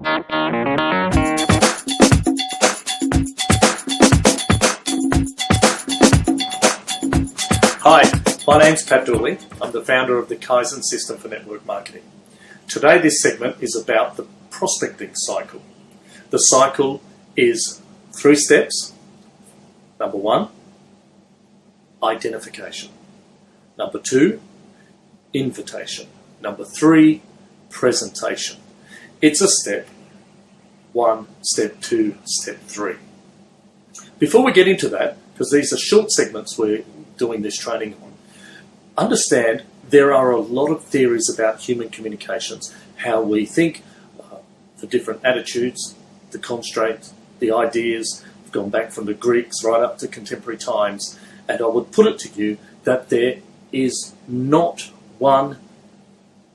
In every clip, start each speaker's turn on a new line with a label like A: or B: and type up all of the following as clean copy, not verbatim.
A: Hi, my name's Pat Dooley. I'm the founder of the Kaizen System for Network Marketing. Today this segment is about the prospecting cycle. The cycle is 3 steps. Number 1, identification. Number 2, invitation. Number 3, presentation. It's a step 1, step 2, step 3. Before we get into that, because these are short segments we're doing this training on, understand there are a lot of theories about human communications, how we think, the different attitudes, the constraints, the ideas. We've gone back from the Greeks right up to contemporary times, and I would put it to you that there is not one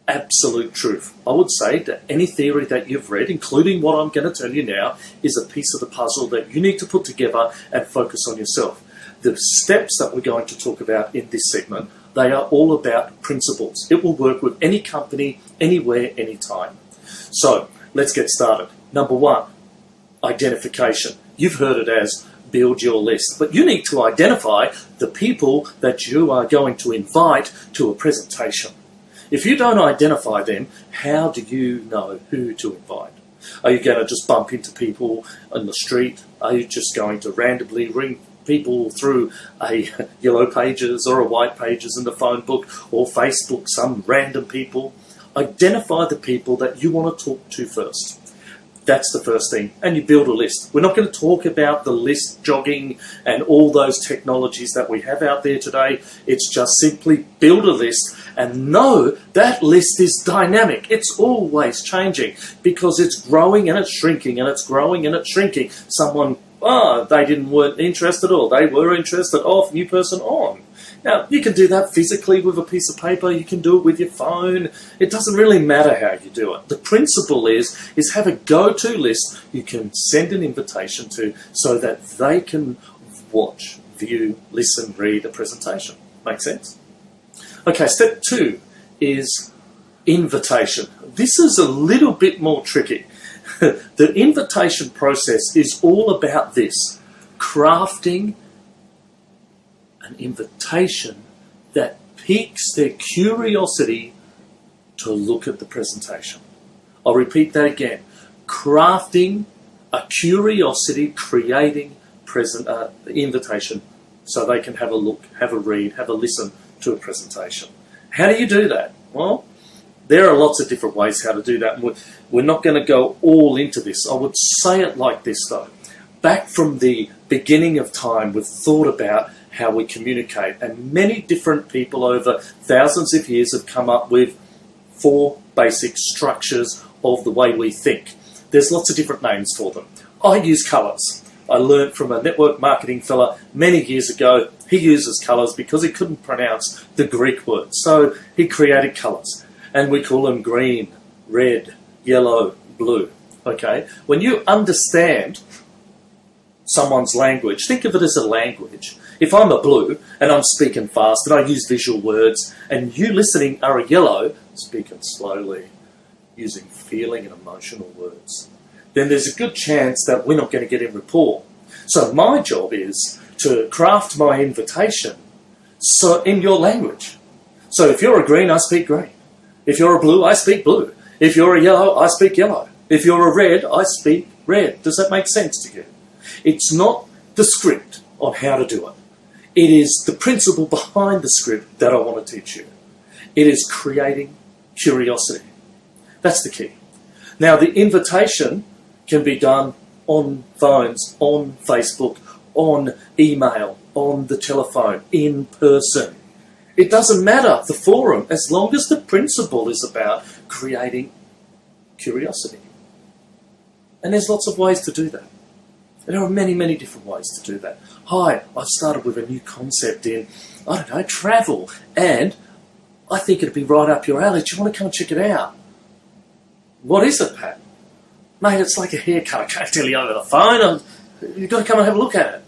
A: absolute truth. I would say that any theory that you've read, including what I'm going to tell you now, is a piece of the puzzle that you need to put together and focus on yourself. The steps that we're going to talk about in this segment, they are all about principles. It will work with any company, anywhere, anytime. So let's get started. Number 1, identification. You've heard it as build your list, but you need to identify the people that you are going to invite to a presentation. If you don't identify them, how do you know who to invite? Are you going to just bump into people on the street? Are you just going to randomly ring people through a yellow pages or a white pages in the phone book or Facebook, some random people? Identify the people that you want to talk to first. That's the first thing. And you build a list. We're not going to talk about the list jogging and all those technologies that we have out there today. It's just simply build a list and know that list is dynamic. It's always changing because it's growing and it's shrinking and it's growing and it's shrinking. Someone, they weren't interested, or they were interested, off, new person on. Now, you can do that physically with a piece of paper. You can do it with your phone. It doesn't really matter how you do it. The principle is have a go-to list you can send an invitation to so that they can watch, view, listen, read a presentation. Make sense? Okay, step 2 is invitation. This is a little bit more tricky. The invitation process is all about this, crafting an invitation that piques their curiosity to look at the presentation. I'll repeat that again. Crafting a curiosity, creating invitation so they can have a look, have a read, have a listen to a presentation. How do you do that? Well, there are lots of different ways how to do that, and we're not going to go all into this. I would say it like this though. Back from the beginning of time, we've thought about how we communicate, and many different people over thousands of years have come up with 4 basic structures of the way we think. There's lots of different names for them. I use colours. I learned from a network marketing fella many years ago. He uses colours because he couldn't pronounce the Greek words, so he created colours, and we call them green, red, yellow, blue. Okay, when you understand someone's language, think of it as a language. If I'm a blue and I'm speaking fast and I use visual words, and you listening are a yellow, speaking slowly, using feeling and emotional words, then there's a good chance that we're not going to get in rapport. So my job is to craft my invitation in your language. So if you're a green, I speak green. If you're a blue, I speak blue. If you're a yellow, I speak yellow. If you're a red, I speak red. Does that make sense to you? It's not the script on how to do it. It is the principle behind the script that I want to teach you. It is creating curiosity. That's the key. Now, the invitation can be done on phones, on Facebook, on email, on the telephone, in person. It doesn't matter the forum, as long as the principle is about creating curiosity. And there's lots of ways to do that. There are many, many different ways to do that. Hi, I've started with a new concept in, travel, and I think it'd be right up your alley. Do you want to come and check it out? What is it, Pat? Mate, it's like a haircut. I can't tell you over the phone. You've got to come and have a look at it.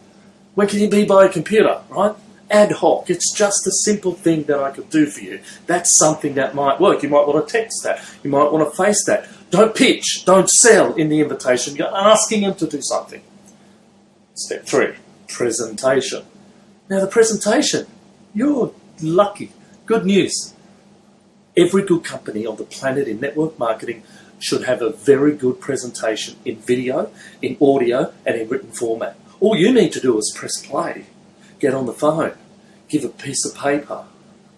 A: When can you be by a computer, right? ad hoc. It's just a simple thing that I could do for you. That's something that might work. You might want to text that. You might want to face that. Don't pitch. Don't sell in the invitation. You're asking them to do something. Step 3, presentation. Now the presentation, you're lucky. Good news. Every good company on the planet in network marketing should have a very good presentation in video, in audio, and in written format. All you need to do is press play, get on the phone, give a piece of paper.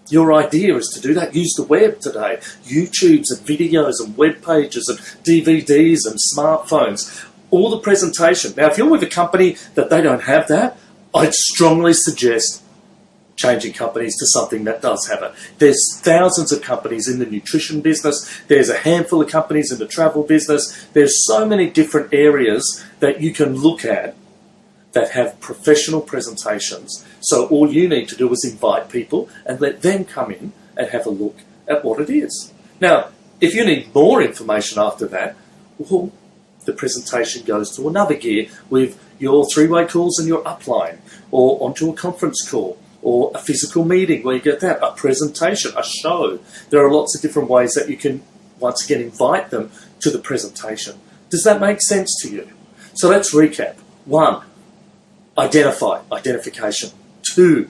A: Your idea is to do that. Use the web today. YouTubes and videos and web pages and DVDs and smartphones. All the presentation. Now, if you're with a company that they don't have that, I'd strongly suggest changing companies to something that does have it. There's thousands of companies in the nutrition business. There's a handful of companies in the travel business. There's so many different areas that you can look at that have professional presentations. So all you need to do is invite people and let them come in and have a look at what it is. Now, if you need more information after that, well, the presentation goes to another gear with your 3-way calls and your upline, or onto a conference call, or a physical meeting where you get that, a presentation, a show. There are lots of different ways that you can, once again, invite them to the presentation. Does that make sense to you? So let's recap. 1, identification. 2,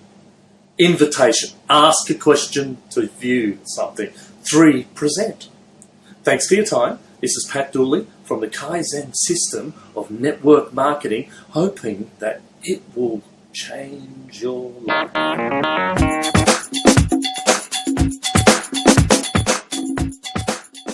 A: invitation, ask a question to view something. 3, present. Thanks for your time. This is Pat Dooley from the Kaizen system of network marketing, hoping that it will change your life.